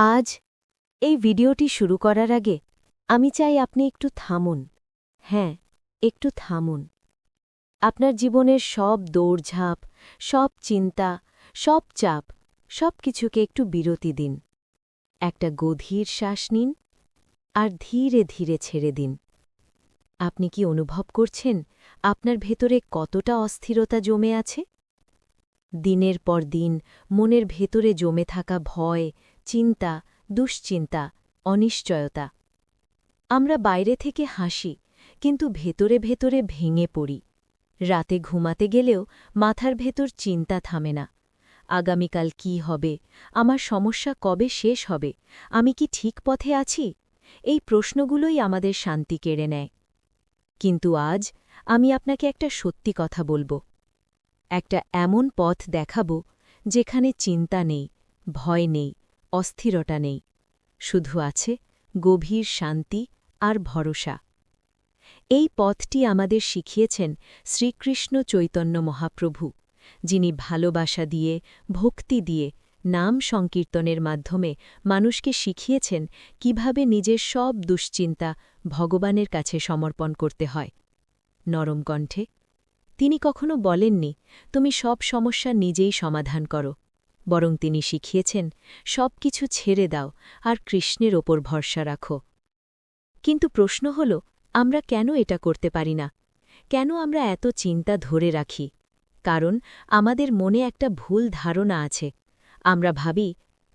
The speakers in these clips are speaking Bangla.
আজ এই ভিডিওটি শুরু করার আগে আমি চাই আপনি একটু থামুন। হ্যাঁ, একটু থামুন। আপনার জীবনের সব দৌড়ঝাঁপ, সব চিন্তা, সব চাপ, সব কিছুকে একটু বিরতি দিন। একটা গভীর শ্বাস নিন আর ধীরে ধীরে ছেড়ে দিন। আপনি কি অনুভব করছেন আপনার ভেতরে কতটা অস্থিরতা জমে আছে? দিনের পর দিন মনের ভেতরে জমে থাকা ভয়, চিন্তা, দুশ্চিন্তা, অনিশ্চয়তা। আমরা বাইরে থেকে হাসি, কিন্তু ভেতরে ভেতরে ভেঙে পড়ি। রাতে ঘুমাতে গেলেও মাথার ভেতর চিন্তা থামে না। আগামীকাল কি হবে? আমার সমস্যা কবে শেষ হবে? আমি কি ঠিক পথে আছি? এই প্রশ্নগুলোই আমাদের শান্তি কেড়ে নেয়। কিন্তু আজ আমি আপনাকে একটা সত্যি কথা বলবো। একটা এমন পথ দেখাব যেখানে চিন্তা নেই, ভয় নেই, অস্থিরতা নেই, শুধু আছে গভীর শান্তি আর ভরসা। এই পথটি আমাদের শিখিয়েছেন শ্রীকৃষ্ণ চৈতন্য মহাপ্রভু, যিনি ভালোবাসা দিয়ে, ভক্তি দিয়ে, নাম সংকীর্তনের মাধ্যমে মানুষকে শিখিয়েছেন কিভাবে নিজের সব দুশ্চিন্তা ভগবানের কাছে সমর্পণ করতে হয়। নরম কণ্ঠে তিনি কখনো বলেননি তুমি সব সমস্যা নিজেই সমাধান করো, বরং তিনি শিখিয়েছেন সব কিছু ছেড়ে দাও আর কৃষ্ণের ওপর ভরসা রাখো। কিন্তু প্রশ্ন হল, আমরা কেন এটা করতে পারি না? কেন আমরা এত চিন্তা ধরে রাখি? কারণ আমাদের মনে একটা ভুল ধারণা আছে। আমরা ভাবি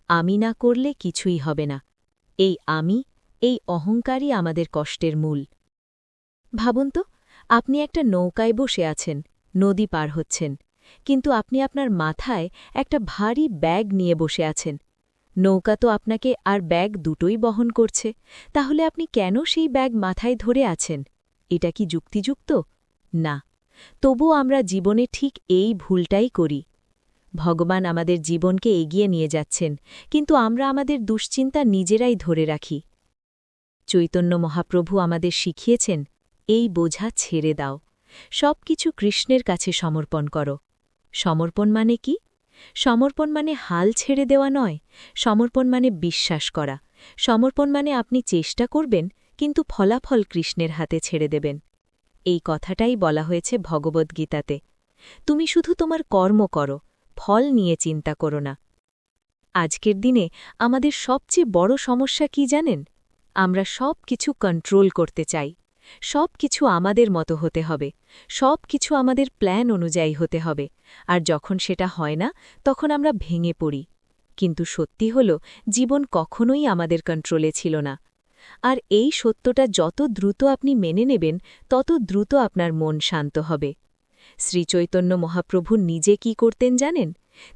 আমি না করলে কিছুই হবে না। এই অহংকারই আমাদের কষ্টের মূল। ভাবুন তো, আপনি একটা নৌকায় বসে আছেন, নদী পার হচ্ছেন, কিন্তু আপনি আপনার মাথায় একটা ভারী ব্যাগ নিয়ে বসে আছেন। নৌকা তো আপনাকে আর ব্যাগ দুটোই বহন করছে, তাহলে আপনি কেন সেই ব্যাগ মাথায় ধরে আছেন? এটা কি যুক্তিযুক্ত? না। তবু আমরা জীবনে ঠিক এই ভুলটাই করি। ভগবান আমাদের জীবনকে এগিয়ে নিয়ে যাচ্ছেন, কিন্তু আমরা আমাদের দুশ্চিন্তা নিজেরাই ধরে রাখি। চৈতন্য মহাপ্রভু আমাদের শিখিয়েছেন, এই বোঝা ছেড়ে দাও, সব কিছু কৃষ্ণের কাছে সমর্পণ করো। সমর্পণ মানে কি? সমর্পণ মানে হাল ছেড়ে দেওয়া নয়। সমর্পণ মানে বিশ্বাস করা। সমর্পণ মানে আপনি চেষ্টা করবেন, কিন্তু ফলাফল কৃষ্ণের হাতে ছেড়ে দেবেন। এই কথাটাই বলা হয়েছে ভগবদ্গীতাতে। তুমি শুধু তোমার কর্ম করো, ফল নিয়ে চিন্তা করো না। আজকের দিনে আমাদের সবচেয়ে বড় সমস্যা কি জানেন? আমরা সব কিছু কন্ট্রোল করতে চাই। সব কিছু আমাদের মতো হতে হবে, সব কিছু আমাদের প্ল্যান অনুযায়ী হতে হবে, আর যখন সেটা হয় না তখন আমরা ভেঙে পড়ি। কিন্তু সত্যি হল, জীবন কখনোই আমাদের কন্ট্রোলে ছিল না। আর এই সত্যটা যত দ্রুত আপনি মেনে নেবেন, তত দ্রুত আপনার মন শান্ত হবে। শ্রীচৈতন্য মহাপ্রভু নিজে কি করতেন জানেন?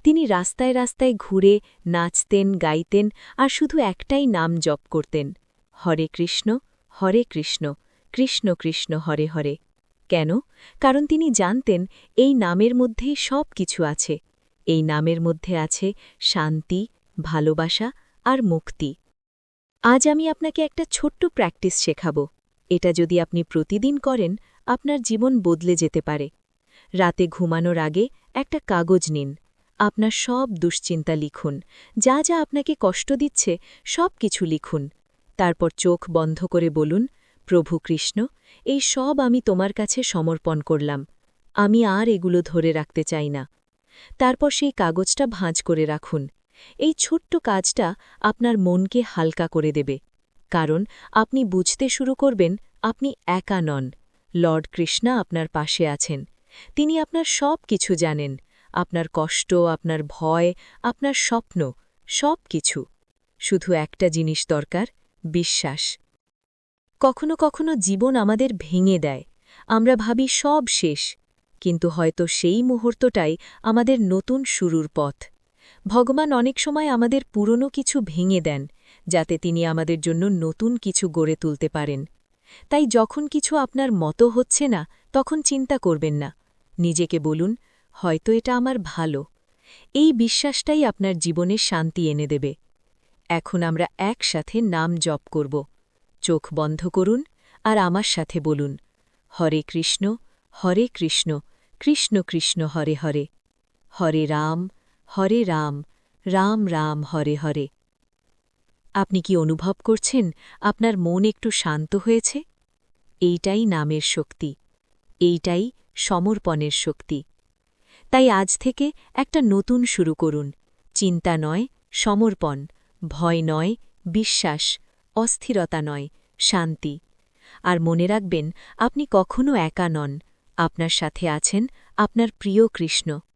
তিনি রাস্তায় রাস্তায় ঘুরে নাচতেন, গাইতেন, আর শুধু একটাই নাম জপ করতেন, হরে কৃষ্ণ, হরে কৃষ্ণ, কৃষ্ণ কৃষ্ণ হরে হরে। কেন? কারণ তিনি জানতেন এই নামের মধ্যেই সব কিছু আছে। এই নামের মধ্যে আছে শান্তি, ভালোবাসা আর মুক্তি। আজ আমি আপনাকে একটা ছোট্ট প্র্যাকটিস শেখাব। এটা যদি আপনি প্রতিদিন করেন, আপনার জীবন বদলে যেতে পারে। রাতে ঘুমানোর আগে একটা কাগজ নিন, আপনার সব দুশ্চিন্তা লিখুন, যা যা আপনাকে কষ্ট দিচ্ছে সব কিছু লিখুন। তারপর চোখ বন্ধ করে বলুন, প্রভু কৃষ্ণ, এই সব আমি তোমার কাছে সমর্পণ করলাম। আমি আর এগুলো ধরে রাখতে চাই না। তারপর সেই কাগজটা ভাঁজ করে রাখুন। এই ছোট্ট কাজটা আপনার মনকে হালকা করে দেবে, কারণ আপনি বুঝতে শুরু করবেন আপনি একা নন। লর্ড কৃষ্ণা আপনার পাশে আছেন। তিনি আপনার সব কিছু জানেন, আপনার কষ্ট, আপনার ভয়, আপনার স্বপ্ন, সব কিছু। শুধু একটা জিনিস দরকার, বিশ্বাস। কখনো কখনো জীবন আমাদের ভেঙে দেয়। আমরা ভাবি সব শেষ, কিন্তু হয়তো সেই মুহূর্তটাই আমাদের নতুন শুরুর পথ। ভগবান অনেক সময় আমাদের পুরনো কিছু ভেঙে দেন, যাতে তিনি আমাদের জন্য নতুন কিছু গড়ে তুলতে পারেন। তাই যখন কিছু আপনার মতো হচ্ছে না, তখন চিন্তা করবেন না। নিজেকে বলুন, হয়তো এটা আমার ভালো। এই বিশ্বাসটাই আপনার জীবনে শান্তি এনে দেবে। এখন আমরা একসাথে নাম জপ করব। চোখ বন্ধ করুন আর আমার সাথে বলুন, হরে কৃষ্ণ, কৃষ্ণ কৃষ্ণ হরে হরে, হরে রাম, রাম রাম হরে হরে। আপনি কি অনুভব করছেন আপনার মন একটু শান্ত হয়েছে? এইটাই নামের শক্তি, এইটাই সমর্পণের শক্তি। তাই আজ থেকে একটা নতুন শুরু করুন। চিন্তা নয়, সমর্পণ; ভয় নয়, বিশ্বাস; অস্থিরতা নয়, শান্তি। আর মনে রাখবেন, আপনি কখনো একা নন। আপনার সাথে আছেন আপনার প্রিয় কৃষ্ণ।